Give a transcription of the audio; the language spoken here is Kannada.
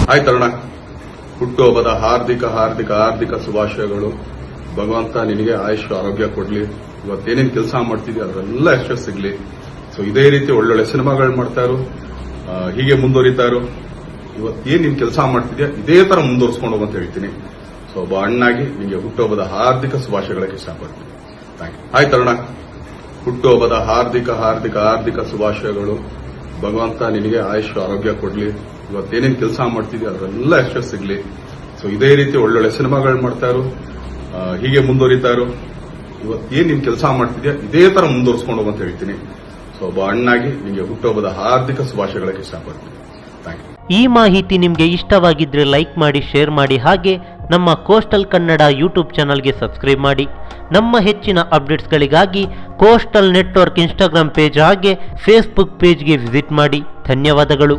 ಹಾಯ್ ತರುಣ, ಹುಟ್ಟುಹಬ್ಬದ ಹಾರ್ದಿಕ ಹಾರ್ದಿಕ ಹಾರ್ದಿಕ ಶುಭಾಶಯಗಳು. ಭಗವಂತ ನಿನಗೆ ಆಯುಷ್ ಆರೋಗ್ಯ ಕೊಡ್ಲಿ. ಇವತ್ತೇನೇನು ಕೆಲಸ ಮಾಡ್ತಿದ್ಯಾ ಅದರೆಲ್ಲ ಯಶಸ್ಸು ಸಿಗ್ಲಿ. ಸೊ ಇದೇ ರೀತಿ ಒಳ್ಳೊಳ್ಳೆ ಸಿನಿಮಾಗಳು ಮಾಡ್ತಾ ಇರು, ಹೀಗೆ ಮುಂದುವರಿತಾ ಇರು. ಇವತ್ತೇನು ನೀನು ಕೆಲಸ ಮಾಡ್ತಿದ್ಯಾ ಇದೇ ತರ ಮುಂದುವರಿಸ್ಕೊಂಡು ಹೋಗಂತ ಹೇಳ್ತೀನಿ. ಸೊ ಒಬ್ಬ ಅಣ್ಣಾಗಿ ನಿಮಗೆ ಹುಟ್ಟುಹಬ್ಬದ ಹಾರ್ದಿಕ ಶುಭಾಶಯಗಳಕ್ಕೆ ಇಷ್ಟಪಡ್ತೀನಿ. Thank you. ಹಾಯ್ ತರುಣ, ಹುಟ್ಟುಹಬ್ಬದ ಹಾರ್ದಿಕ ಹಾರ್ದಿಕ ಹಾರ್ದಿಕ ಶುಭಾಶಯಗಳು. ಭಗವಂತ ನಿನಗೆ ಆಯುಷ್ ಆರೋಗ್ಯ ಕೊಡ್ಲಿ. ಇವತ್ತೇನೇನು ಕೆಲಸ ಮಾಡ್ತಿದ್ಯಾ ಅದರೆಲ್ಲ ಯಶಸ್ಸು ಸಿಗ್ಲಿ. ಸೊ ಇದೇ ರೀತಿ ಒಳ್ಳೊಳ್ಳೆ ಸಿನಿಮಾಗಳು ಮಾಡ್ತಾ ಇರು, ಹೀಗೆ ಮುಂದುವರಿತಾ ಇರು. ಇವತ್ತೇನು ನೀನು ಕೆಲಸ ಮಾಡ್ತಿದ್ಯಾ ಇದೇ ತರ ಮುಂದುವರಿಸ್ಕೊಂಡು ಹೋಗಂತ ಹೇಳ್ತೀನಿ. ಸೊ ಒಬ್ಬ ಅಣ್ಣಾಗಿ ನಿಮಗೆ ಹುಟ್ಟುಹಬ್ಬದ ಹಾರ್ದಿಕ ಶುಭಾಶಯಗಳಕ್ಕೆ ಇಷ್ಟಪಡ್ತೀನಿ. Thank you. ಈ ಮಾಹಿತಿ ನಿಮಗೆ ಇಷ್ಟವಾಗಿದ್ರೆ ಲೈಕ್ ಮಾಡಿ, ಶೇರ್ ಮಾಡಿ, ಹಾಗೆ ನಮ್ಮ ಕೋಸ್ಟಲ್ ಕನ್ನಡ ಯೂಟ್ಯೂಬ್ ಚಾನಲ್ಗೆ ಸಬ್ಸ್ಕ್ರೈಬ್ ಮಾಡಿ. ನಮ್ಮ ಹೆಚ್ಚಿನ ಅಪ್ಡೇಟ್ಸ್ಗಳಿಗಾಗಿ ಕೋಸ್ಟಲ್ ನೆಟ್ವರ್ಕ್ ಇನ್ಸ್ಟಾಗ್ರಾಮ್ ಪೇಜ್ ಹಾಗೆ ಫೇಸ್ಬುಕ್ ಪೇಜ್ಗೆ ವಿಸಿಟ್ ಮಾಡಿ. ಧನ್ಯವಾದಗಳು.